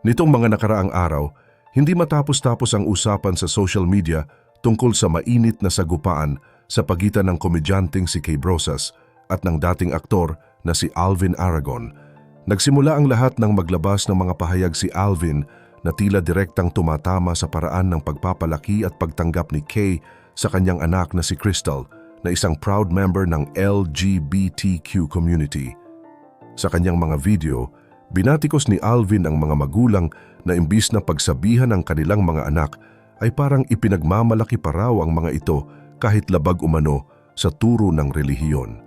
Nitong mga nakaraang araw, hindi matapos-tapos ang usapan sa social media tungkol sa mainit na sagupaan sa pagitan ng komedyanteng si Kay Brosas at ng dating aktor na si Alvin Aragon. Nagsimula ang lahat ng maglabas ng mga pahayag si Alvin na tila direktang tumatama sa paraan ng pagpapalaki at pagtanggap ni Kay sa kanyang anak na si Crystal, na isang proud member ng LGBTQ community. Sa kanyang mga video, binatikos ni Alvin ang mga magulang na imbis na pagsabihan ng kanilang mga anak ay parang ipinagmamalaki pa raw ang mga ito kahit labag umano sa turo ng relihiyon.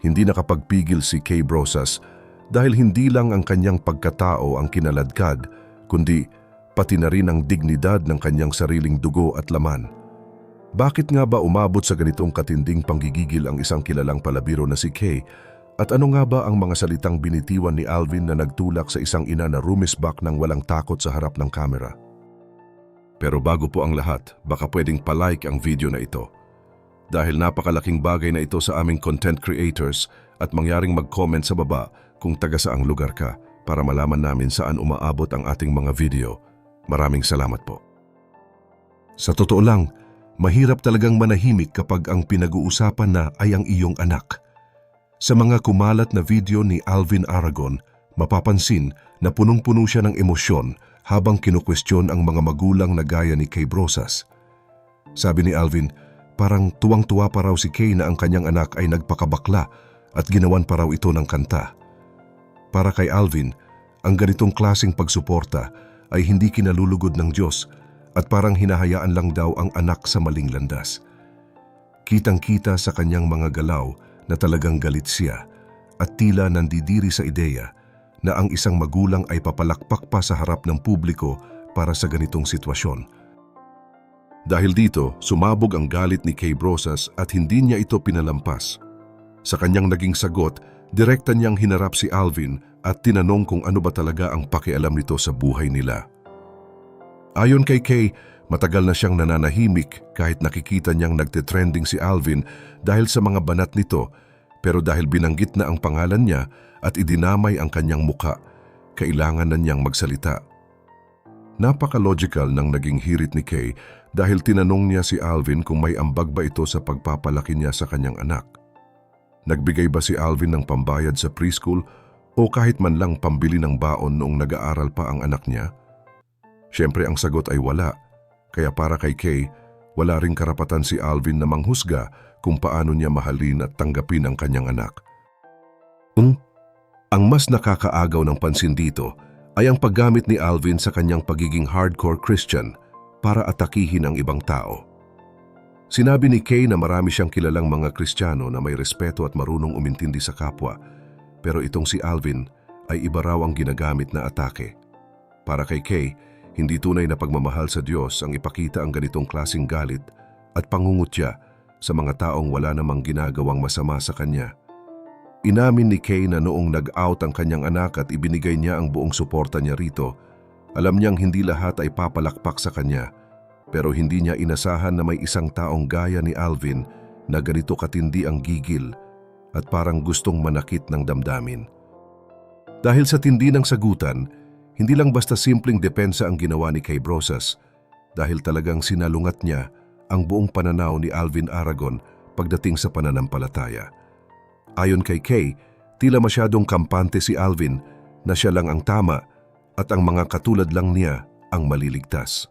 Hindi nakapagpigil si Kay Brosas dahil hindi lang ang kanyang pagkatao ang kinaladkad, kundi pati na rin ang dignidad ng kanyang sariling dugo at laman. Bakit nga ba umabot sa ganitong katinding panggigigil ang isang kilalang palabiro na si Kay? At ano nga ba ang mga salitang binitiwan ni Alvin na nagtulak sa isang ina na rumisbak ng walang takot sa harap ng kamera? Pero bago po ang lahat, baka pwedeng palike ang video na ito. Dahil napakalaking bagay na ito sa aming content creators at mangyaring mag-comment sa baba kung taga saang lugar ka para malaman namin saan umaabot ang ating mga video. Maraming salamat po. Sa totoo lang, mahirap talagang manahimik kapag ang pinag-uusapan na ay ang iyong anak. Sa mga kumalat na video ni Alvin Aragon, mapapansin na punong-puno siya ng emosyon habang kinukwestiyon ang mga magulang na gaya ni Kay Brosas. Sabi ni Alvin, parang tuwang-tuwa pa raw si Kay na ang kanyang anak ay nagpakabakla at ginawan pa raw ito ng kanta. Para kay Alvin, ang ganitong klaseng pagsuporta ay hindi kinalulugod ng Diyos at parang hinahayaan lang daw ang anak sa maling landas. Kitang-kita sa kanyang mga galaw na talagang galit siya at tila nandidiri sa ideya na ang isang magulang ay papalakpak pa sa harap ng publiko para sa ganitong sitwasyon. Dahil dito, sumabog ang galit ni Kay Brosas at hindi niya ito pinalampas. Sa kanyang naging sagot, direkta niyang hinarap si Alvin at tinanong kung ano ba talaga ang pakialam nito sa buhay nila. Ayon kay Kay, matagal na siyang nananahimik kahit nakikita niyang nagtitrending si Alvin dahil sa mga banat nito, pero dahil binanggit na ang pangalan niya at idinamay ang kanyang muka, kailangan na niyang magsalita. Napaka-logical ng naging hirit ni Kay dahil tinanong niya si Alvin kung may ambag ba ito sa pagpapalaki niya sa kanyang anak. Nagbigay ba si Alvin ng pambayad sa preschool o kahit man lang pambili ng baon noong nag-aaral pa ang anak niya? Siyempre ang sagot ay wala, kaya para kay Kay, wala ring karapatan si Alvin na manghusga kung paano niya mahalin at tanggapin ang kanyang anak. Ang mas nakakaagaw ng pansin dito ay ang paggamit ni Alvin sa kanyang pagiging hardcore Christian para atakihin ang ibang tao. Sinabi ni Kay na marami siyang kilalang mga Kristiyano na may respeto at marunong umintindi sa kapwa, pero itong si Alvin ay iba raw ang ginagamit na atake. Para kay Kay, hindi tunay na pagmamahal sa Diyos ang ipakita ang ganitong klaseng galit at pangungutya sa mga taong wala namang ginagawang masama sa kanya. Inamin ni Kay na noong nag-out ang kanyang anak at ibinigay niya ang buong suporta niya rito, alam niyang hindi lahat ay papalakpak sa kanya, pero hindi niya inasahan na may isang taong gaya ni Alvin na ganito katindi ang gigil at parang gustong manakit ng damdamin. Dahil sa tindi ng sagutan, hindi lang basta simpleng depensa ang ginawa ni Kay Brosas dahil talagang sinalungat niya ang buong pananaw ni Alvin Aragon pagdating sa pananampalataya. Ayon kay Kay, tila masyadong kampante si Alvin na siya lang ang tama at ang mga katulad lang niya ang maliligtas.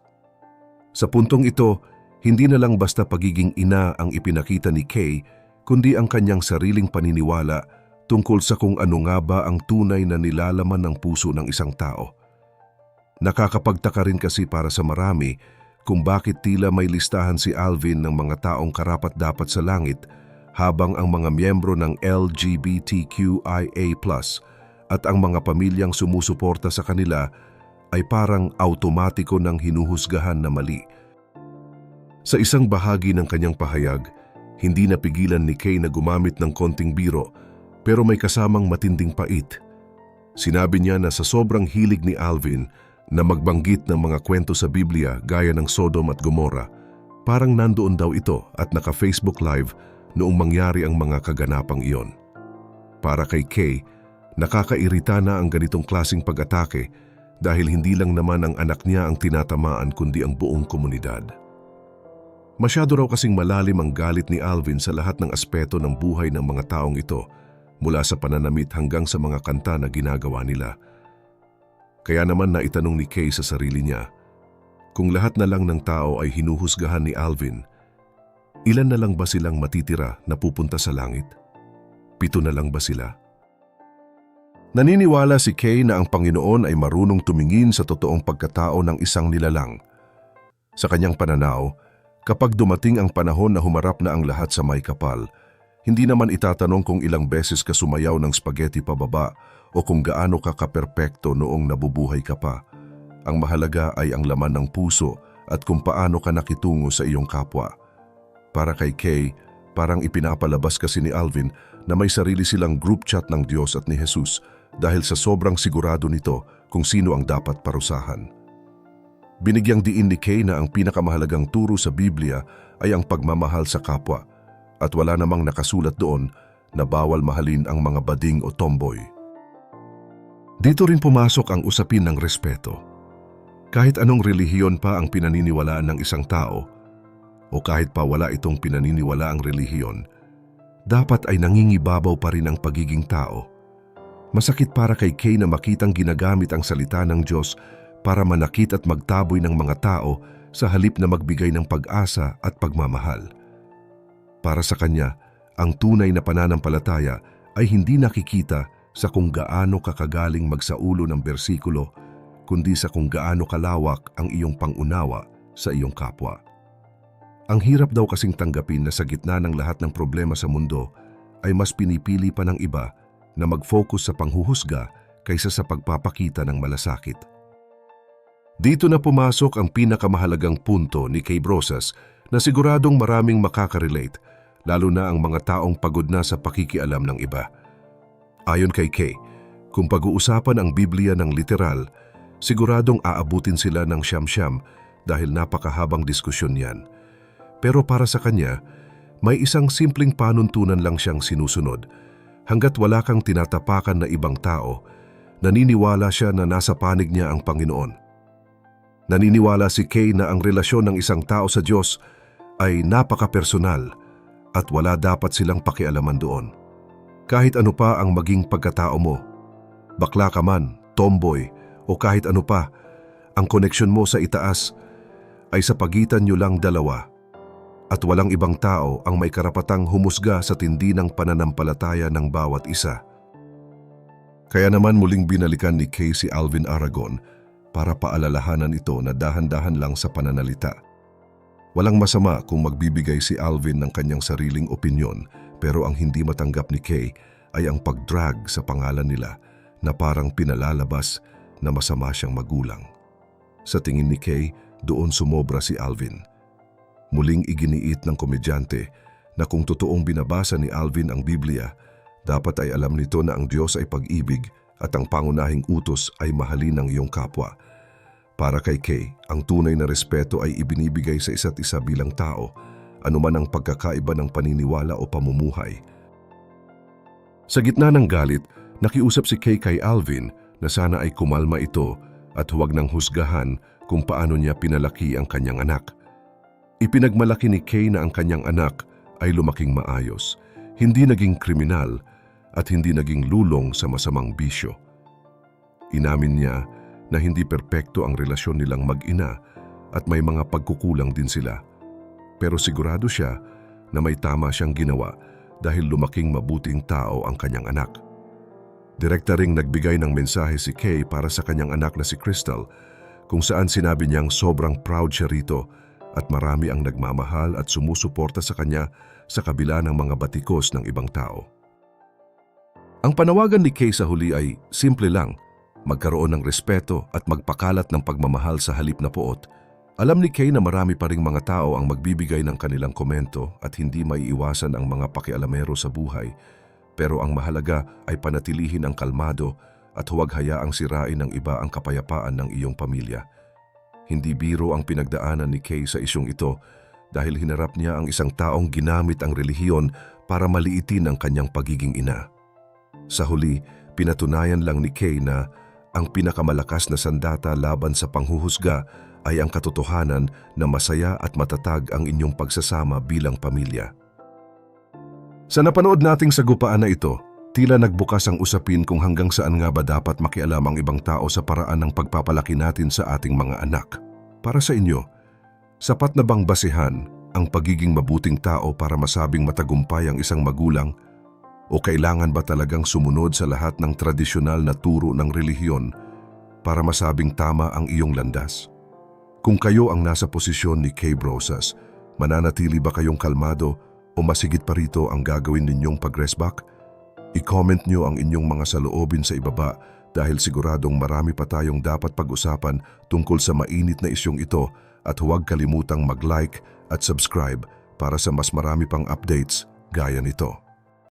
Sa puntong ito, hindi na lang basta pagiging ina ang ipinakita ni Kay, kundi ang kanyang sariling paniniwala tungkol sa kung ano nga ba ang tunay na nilalaman ng puso ng isang tao. Nakakapagtaka rin kasi para sa marami kung bakit tila may listahan si Alvin ng mga taong karapat-dapat sa langit habang ang mga miyembro ng LGBTQIA+ at ang mga pamilyang sumusuporta sa kanila ay parang automatiko ng hinuhusgahan na mali. Sa isang bahagi ng kanyang pahayag, hindi napigilan ni Kay na gumamit ng konting biro pero may kasamang matinding pait. Sinabi niya na sa sobrang hilig ni Alvin na magbanggit ng mga kwento sa Biblia gaya ng Sodom at Gomorrah, parang nandoon daw ito at naka-Facebook Live noong mangyari ang mga kaganapang iyon. Para kay Kay, nakakairita na ang ganitong klaseng pag-atake dahil hindi lang naman ang anak niya ang tinatamaan kundi ang buong komunidad. Masyado raw kasing malalim ang galit ni Alvin sa lahat ng aspeto ng buhay ng mga taong ito, mula sa pananamit hanggang sa mga kanta na ginagawa nila. Kaya naman naitanong ni Kay sa sarili niya, kung lahat na lang ng tao ay hinuhusgahan ni Alvin, ilan na lang ba silang matitira na pupunta sa langit? 7 na lang ba sila? Naniniwala si Kay na ang Panginoon ay marunong tumingin sa totoong pagkatao ng isang nilalang. Sa kanyang pananaw, kapag dumating ang panahon na humarap na ang lahat sa may kapal, hindi naman itatanong kung ilang beses ka sumayaw ng spaghetti pababa o kung gaano ka kaperpekto noong nabubuhay ka pa. Ang mahalaga ay ang laman ng puso at kung paano ka nakitungo sa iyong kapwa. Para kay Kay, parang ipinapalabas kasi ni Alvin na may sarili silang group chat ng Diyos at ni Jesus dahil sa sobrang sigurado nito kung sino ang dapat parusahan. Binigyang diin ni Kay na ang pinakamahalagang turo sa Biblia ay ang pagmamahal sa kapwa at wala namang nakasulat doon na bawal mahalin ang mga bading o tomboy. Dito rin pumasok ang usapin ng respeto. Kahit anong relihiyon pa ang pinaniniwalaan ng isang tao o kahit pa wala itong pinaniniwalaang relihiyon, dapat ay nangingibabaw pa rin ang pagiging tao. Masakit para kay Kay na makitang ginagamit ang salita ng Diyos para manakit at magtaboy ng mga tao sa halip na magbigay ng pag-asa at pagmamahal. Para sa kanya, ang tunay na pananampalataya ay hindi nakikita sa kung gaano kakagaling magsaulo ng bersikulo, kundi sa kung gaano kalawak ang iyong pangunawa sa iyong kapwa. Ang hirap daw kasing tanggapin na sa gitna ng lahat ng problema sa mundo ay mas pinipili pa ng iba na mag-focus sa panghuhusga kaysa sa pagpapakita ng malasakit. Dito na pumasok ang pinakamahalagang punto ni Kay Brosas na siguradong maraming makaka-relate, lalo na ang mga taong pagod na sa pakikialam ng iba. Ayon kay Kay, kung pag-uusapan ang Biblia ng literal, siguradong aabutin sila ng siyam-siyam dahil napakahabang diskusyon yan. Pero para sa kanya, may isang simpleng panuntunan lang siyang sinusunod. Hanggat wala kang tinatapakan na ibang tao, naniniwala siya na nasa panig niya ang Panginoon. Naniniwala si Kay na ang relasyon ng isang tao sa Diyos ay napaka-personal at wala dapat silang pakialaman doon. Kahit ano pa ang maging pagkatao mo, bakla ka man, tomboy o kahit ano pa, ang koneksyon mo sa itaas ay sa pagitan niyo lang dalawa at walang ibang tao ang may karapatang humusga sa tindi ng pananampalataya ng bawat isa. Kaya naman muling binalikan ni Kay si Alvin Aragon para paalalahanan ito na dahan-dahan lang sa pananalita. Walang masama kung magbibigay si Alvin ng kanyang sariling opinyon, pero ang hindi matanggap ni Kay ay ang pagdrag sa pangalan nila na parang pinalalabas na masama siyang magulang. Sa tingin ni Kay, doon sumobra si Alvin. Muling iginiit ng komedyante na kung totoong binabasa ni Alvin ang Biblia, dapat ay alam nito na ang Diyos ay pag-ibig at ang pangunahing utos ay mahalin ang iyong kapwa. Para kay Kay, ang tunay na respeto ay ibinibigay sa isa't isa bilang tao, anuman ang pagkakaiba ng paniniwala o pamumuhay. Sa gitna ng galit, nakiusap si Kay kay Alvin na sana ay kumalma ito at huwag nang husgahan kung paano niya pinalaki ang kanyang anak. Ipinagmalaki ni Kay na ang kanyang anak ay lumaking maayos, hindi naging kriminal at hindi naging lulong sa masamang bisyo. Inamin niya na hindi perpekto ang relasyon nilang mag-ina at may mga pagkukulang din sila. Pero sigurado siya na may tama siyang ginawa dahil lumaking mabuting tao ang kanyang anak. Direkta ring nagbigay ng mensahe si Kay para sa kanyang anak na si Crystal, kung saan sinabi niyang sobrang proud siya rito at marami ang nagmamahal at sumusuporta sa kanya sa kabila ng mga batikos ng ibang tao. Ang panawagan ni Kay sa huli ay simple lang, magkaroon ng respeto at magpakalat ng pagmamahal sa halip na poot. Alam ni Kay na marami pa ring mga tao ang magbibigay ng kanilang komento at hindi maiiwasan ang mga pakialamero sa buhay, pero ang mahalaga ay panatilihin ang kalmado at huwag hayaang sirain ng iba ang kapayapaan ng iyong pamilya. Hindi biro ang pinagdaanan ni Kay sa isyong ito dahil hinarap niya ang isang taong ginamit ang relihiyon para maliitin ang kanyang pagiging ina. Sa huli, pinatunayan lang ni Kay na ang pinakamalakas na sandata laban sa panghuhusga ay ang katotohanan na masaya at matatag ang inyong pagsasama bilang pamilya. Sa napanood nating sagupaan na ito, tila nagbukas ang usapin kung hanggang saan nga ba dapat makialam ang ibang tao sa paraan ng pagpapalaki natin sa ating mga anak. Para sa inyo, sapat na bang basehan ang pagiging mabuting tao para masabing matagumpay ang isang magulang? O kailangan ba talagang sumunod sa lahat ng tradisyonal na turo ng relihiyon para masabing tama ang iyong landas? Kung kayo ang nasa posisyon ni Kay Brosas, mananatili ba kayong kalmado o masigit pa rito ang gagawin ninyong pag-rest back? I-comment nyo ang inyong mga saloobin sa ibaba dahil siguradong marami pa tayong dapat pag-usapan tungkol sa mainit na isyong ito at huwag kalimutang mag-like at subscribe para sa mas marami pang updates gaya nito.